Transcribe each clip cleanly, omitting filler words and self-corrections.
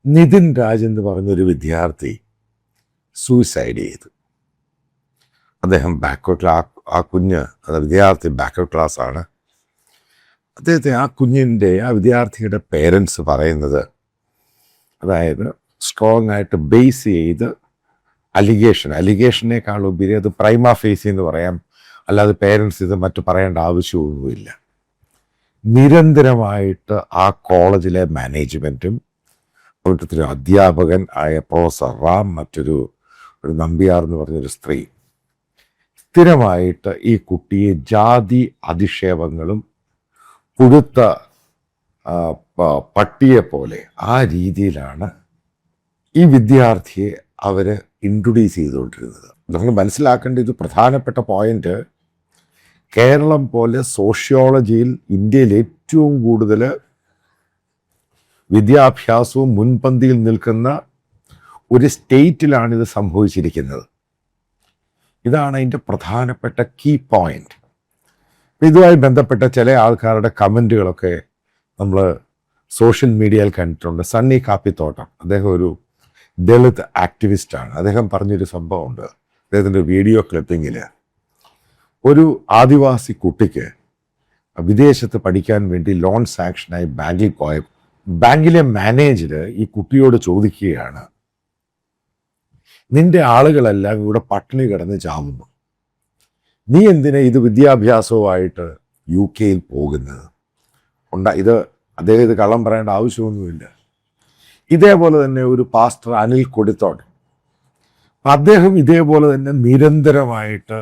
നിതിൻ രാജ് എന്ന് പറഞ്ഞൊരു വിദ്യാർത്ഥി സൂയിസൈഡ് ചെയ്തു. അദ്ദേഹം ബാക്ക്വേർഡ് ആ കുഞ്ഞ് വിദ്യാർത്ഥി ബാക്ക്വേർഡ് ക്ലാസ്സാണ്. അദ്ദേഹത്തെ ആ വിദ്യാർത്ഥിയുടെ പേരൻസ് പറയുന്നത്, അതായത് സ്ട്രോങ് ആയിട്ട് ബേസ് ചെയ്ത് അലിഗേഷനേക്കാളുപരി അത് പ്രൈമ ഫേസി എന്ന് പറയാം, അല്ലാതെ പേരൻസ് ഇത് മറ്റു പറയേണ്ട ആവശ്യമൊന്നുമില്ല. നിരന്തരമായിട്ട് ആ കോളേജിലെ മാനേജ്മെൻറ്റും അവിടുത്തെ ഒരു അധ്യാപകൻ ആയ പ്രൊഫസർ റാം, മറ്റൊരു നമ്പ്യാർ എന്ന് പറഞ്ഞൊരു സ്ത്രീ, സ്ഥിരമായിട്ട് ഈ കുട്ടിയെ ജാതി അധിക്ഷേപങ്ങളും പുഴുത്ത പട്ടിയെ പോലെ ആ രീതിയിലാണ് ഈ വിദ്യാർത്ഥിയെ അവർ ഇൻട്രൊഡ്യൂസ് ചെയ്തുകൊണ്ടിരുന്നത്. നമ്മൾ മനസ്സിലാക്കേണ്ട ഇത് പ്രധാനപ്പെട്ട പോയിന്റ്, കേരളം പോലെ സോഷ്യോളജിയിൽ ഇന്ത്യയിൽ ഏറ്റവും കൂടുതൽ വിദ്യാഭ്യാസവും മുൻപന്തിയിൽ നിൽക്കുന്ന ഒരു സ്റ്റേറ്റിലാണിത് സംഭവിച്ചിരിക്കുന്നത്. ഇതാണ് അതിൻ്റെ പ്രധാനപ്പെട്ട കീ പോയിന്റ്. ഇതുമായി ബന്ധപ്പെട്ട ചില ആൾക്കാരുടെ കമൻറ്റുകളൊക്കെ നമ്മൾ സോഷ്യൽ മീഡിയയിൽ കണ്ടിട്ടുണ്ട്. സണ്ണി കാപ്പിത്തോട്ടം, അദ്ദേഹം ഒരു ദളിത് ആക്ടിവിസ്റ്റാണ്. അദ്ദേഹം പറഞ്ഞൊരു സംഭവമുണ്ട്. അദ്ദേഹത്തിൻ്റെ വീഡിയോ ക്ലിപ്പിങ്ങിൽ ഒരു ആദിവാസി കുട്ടിക്ക് വിദേശത്ത് പഠിക്കാൻ വേണ്ടി ലോൺ സാങ്ഷനായി ബാങ്കിൽ പോയ ബാങ്കിലെ മാനേജർ ഈ കുട്ടിയോട് ചോദിക്കുകയാണ്, നിന്റെ ആളുകളെല്ലാം ഇവിടെ പട്ടിണി കിടന്ന് ചാവുന്നു, നീ എന്തിനാ ഇത് വിദ്യാഭ്യാസവുമായിട്ട് UK പോകുന്നത്? ഇത് അദ്ദേഹം ഇത് കള്ളം പറയേണ്ട ആവശ്യമൊന്നുമില്ല. ഇതേപോലെ തന്നെ ഒരു പാസ്റ്റർ അനിൽ കൊടിത്തോട്, അദ്ദേഹം ഇതേപോലെ തന്നെ നിരന്തരമായിട്ട്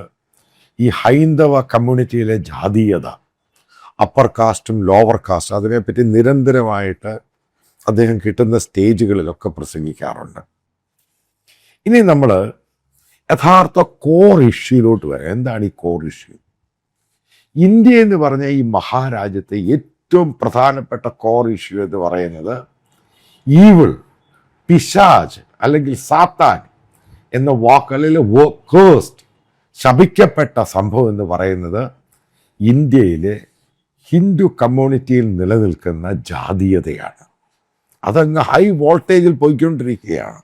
ഈ ഹൈന്ദവ കമ്മ്യൂണിറ്റിയിലെ ജാതീയത, അപ്പർ കാസ്റ്റും ലോവർ കാസ്റ്റും, അതിനെപ്പറ്റി നിരന്തരമായിട്ട് അദ്ദേഹം കിട്ടുന്ന സ്റ്റേജുകളിലൊക്കെ പ്രസംഗിക്കാറുണ്ട്. ഇനി നമ്മൾ യഥാർത്ഥ കോർ ഇഷ്യൂയിലോട്ട് വരാം. എന്താണ് ഈ കോർ ഇഷ്യൂ? ഇന്ത്യ എന്ന് പറഞ്ഞ ഈ മഹാരാജ്യത്തെ ഏറ്റവും പ്രധാനപ്പെട്ട കോർ ഇഷ്യൂ എന്ന് പറയുന്നത് ഈവിൾ, പിശാച് അല്ലെങ്കിൽ സാത്താൻ എന്ന വാക്കുകളിൽ കേഴ്സ്ഡ്, ശപിക്കപ്പെട്ട സംഭവം എന്ന് പറയുന്നത് ഇന്ത്യയിലെ ഹിന്ദു കമ്മ്യൂണിറ്റിയിൽ നിലനിൽക്കുന്ന ജാതീയതയാണ്. അതങ്ങ് ഹൈ വോൾട്ടേജിൽ പോയിക്കൊണ്ടിരിക്കുകയാണ്.